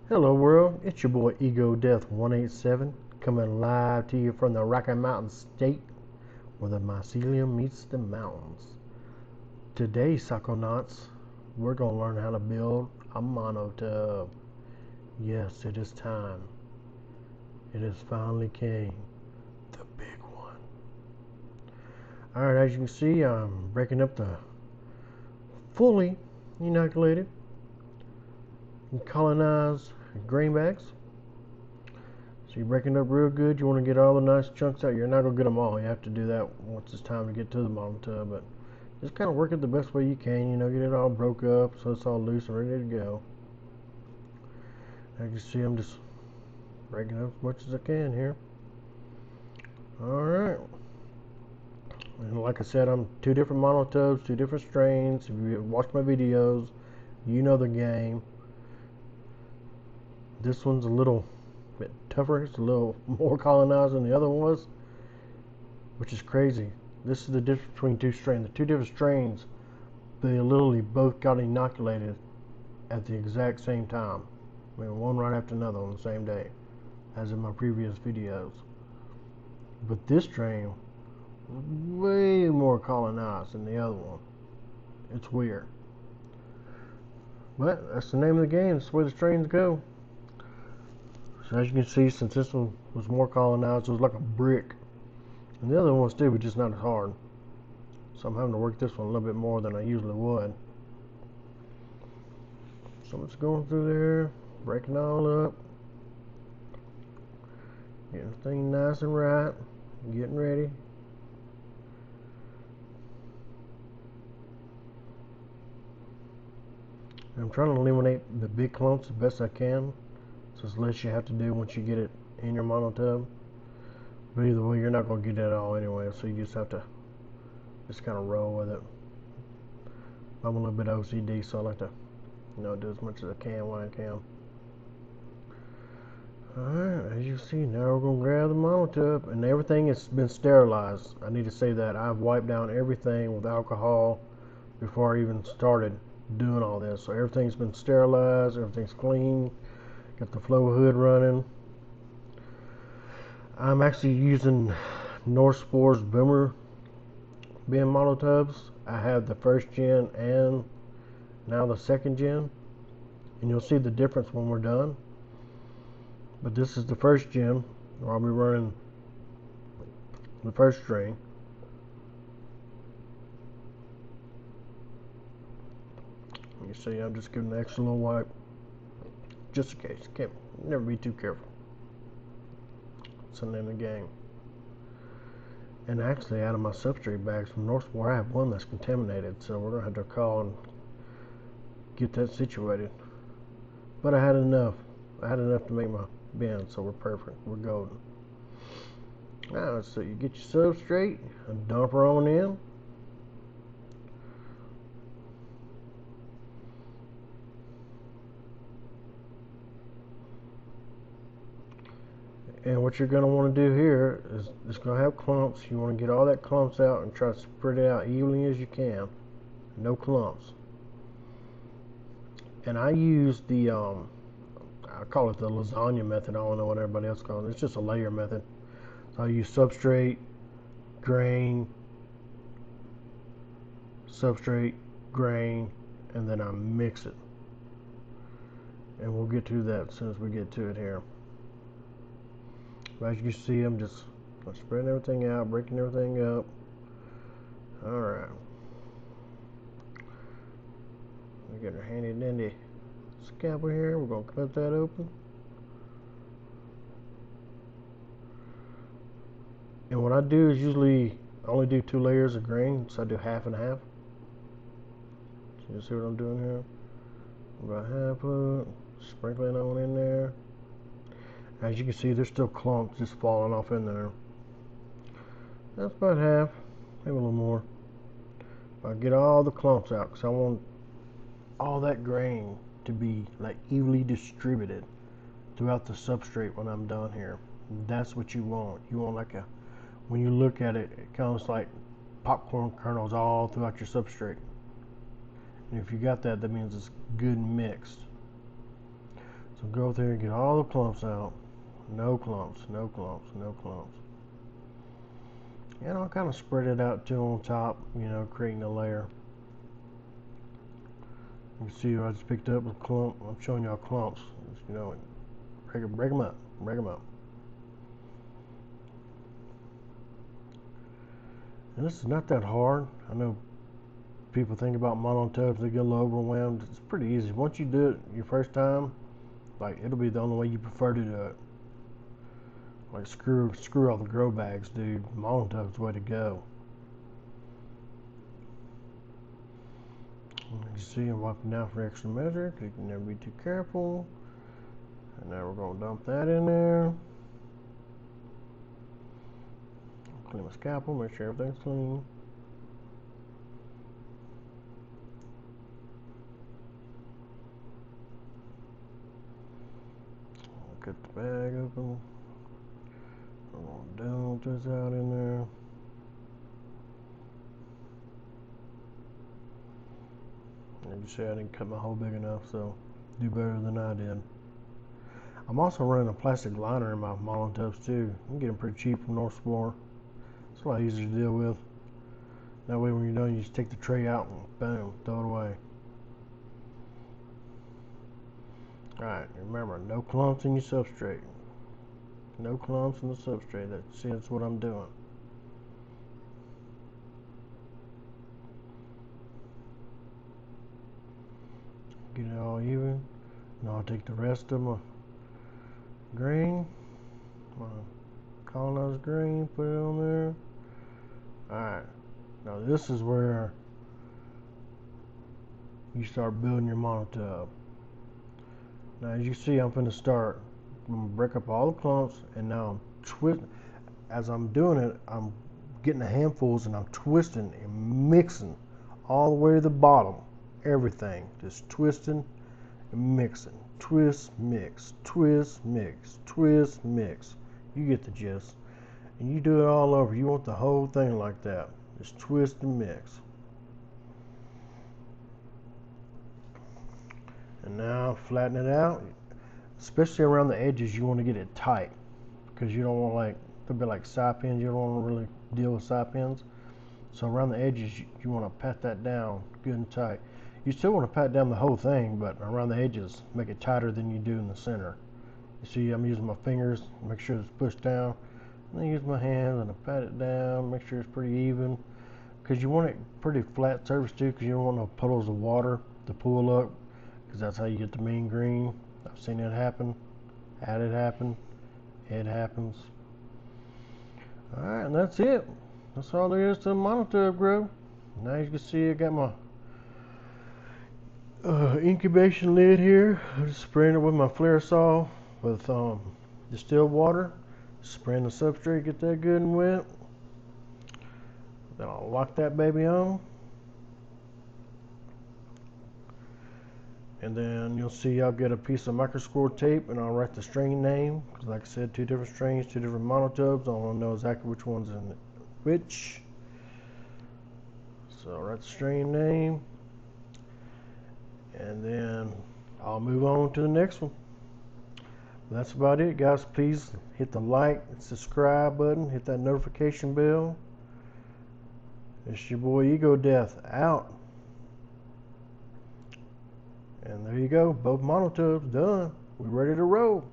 Hello world, it's your boy Ego Death 187 coming live to you from the Rocky Mountain State where the mycelium meets the mountains. Today, Psychonauts, we're going to learn how to build a monotub. Yes, it is time. It has finally came. The big one. Alright, as you can see, I'm breaking up the fully inoculated and colonized greenbacks. So you're breaking up real good. You want to get all the nice chunks out. You're not going to get them all. You have to do that once it's time to get to the monotub. But just kind of work it the best way you can. Get it all broke up so it's all loose and ready to go. As you see, I'm just breaking up as much as I can here. Alright. And like I said, I'm two different monotubs, two different strains. If you watch my videos, you know the game. This one's a little bit tougher. It's a little more colonized than the other one was, which is crazy. This is the difference between two strains. The two different strains, they literally both got inoculated at the exact same time. I mean, one right after another on the same day, as in my previous videos. But this strain, way more colonized than the other one. It's weird. But that's the name of the game. That's the way the strains go. So as you can see, since this one was more colonized, it was like a brick. And the other one was too, but just not as hard. So I'm having to work this one a little bit more than I usually would. So I'm just going through there, breaking it all up. Getting everything nice and right. Getting ready. I'm trying to eliminate the big clumps the best I can. So it's less you have to do once you get it in your monotub. But either way, you're not going to get that all anyway, so you just have to just kind of roll with it. I'm a little bit OCD, so I like to, do as much as I can when I can. Alright, as you see, now we're going to grab the monotub, and everything has been sterilized. I need to say that. I've wiped down everything with alcohol before I even started doing all this. So everything's been sterilized, everything's clean. Got the flow hood running. I'm actually using Northspor's Boomer bin monotubs. I have the first gen and now the second gen, and you'll see the difference when we're done. But this is the first gen, where I'll be running the first string. You see, I'm just giving an extra little wipe, just in case. Can't never be too careful. It's the name of the game. And actually, out of my substrate bags from Northsport, I have one that's contaminated, so we're gonna have to call and get that situated. But I had enough. I had enough to make my bin, so we're perfect. We're golden. Now, so you get your substrate and dump her on in. And what you're going to want to do here is it's going to have clumps. You want to get all that clumps out and try to spread it out evenly as you can. No clumps. And I use the, I call it the lasagna method. I don't know what everybody else calls it. It's just a layer method. So I use substrate, grain, and then I mix it. And we'll get to that as soon as we get to it here. As you can see, I'm just spreading everything out, breaking everything up. Alright. We got our handy dandy scalpel here. We're going to cut that open. And what I do is usually only do 2 layers of grain, so I do half and half. So you see what I'm doing here? About half of it, sprinkling on in there. As you can see, there's still clumps just falling off in there. That's about half, maybe a little more. I'll get all the clumps out because I want all that grain to be like evenly distributed throughout the substrate when I'm done here. That's what you want. You want like when you look at it, it comes like popcorn kernels all throughout your substrate. And if you got that, that means it's good mixed. So go through and get all the clumps out. No clumps, no clumps, no clumps. And I'll kind of spread it out too on top, creating a layer. You can see I just picked up a clump. I'm showing y'all clumps. Break them up, break them up. And this is not that hard. I know people think about monotubs, they get a little overwhelmed. It's pretty easy. Once you do it your first time, like it'll be the only way you prefer to do it. Like screw all the grow bags, dude. Monotub's the way to go. You see, I'm wiping down for extra measure. You can never be too careful. And now we're gonna dump that in there. Clean my scalpel, make sure everything's clean. Cut the bag open. We're gonna dump this out in there. Like you see, I didn't cut my hole big enough, so do better than I did. I'm also running a plastic liner in my monotubs too. You can get them pretty cheap from North Explorer. It's a lot easier to deal with. That way when you're done, you just take the tray out and boom, throw it away. Alright, remember, no clumps in your substrate. No clumps in the substrate. That's what I'm doing. Get it all even. Now I'll take the rest of my green, my colonized green, put it on there. Alright, now this is where you start building your monotub. Now as you see, I'm going to start. I'm going to break up all the clumps, and now I'm twisting. As I'm doing it, I'm getting the handfuls and I'm twisting and mixing all the way to the bottom. Everything, just twisting and mixing. Twist, mix, twist, mix, twist, mix. You get the gist. And you do it all over. You want the whole thing like that. Just twist and mix. And now flatten it out. Especially around the edges, you want to get it tight. Because you don't want there'll be like side pins. You don't want to really deal with side pins. So around the edges, you want to pat that down good and tight. You still want to pat down the whole thing, but around the edges, make it tighter than you do in the center. You see, I'm using my fingers, make sure it's pushed down. And then use my hands and I pat it down, make sure it's pretty even. Because you want it pretty flat surface too, because you don't want no puddles of water to pool up, because that's how you get the mean green. I've seen it happen, had it happen, it happens. Alright, and that's it. That's all there is to the monotub grow. Now you can see I got my incubation lid here. I'm just spraying it with my flare saw with distilled water. Spraying the substrate, get that good and wet. Then I'll lock that baby on. And then you'll see I'll get a piece of microscore tape and I'll write the strain name. Because like I said, 2 different strains, 2 different monotubs. I want to know exactly which one's in which. So I'll write the strain name. And then I'll move on to the next one. That's about it, guys. Please hit the like and subscribe button, hit that notification bell. It's your boy Ego Death out. And there you go, both monotubs done. We're ready to roll.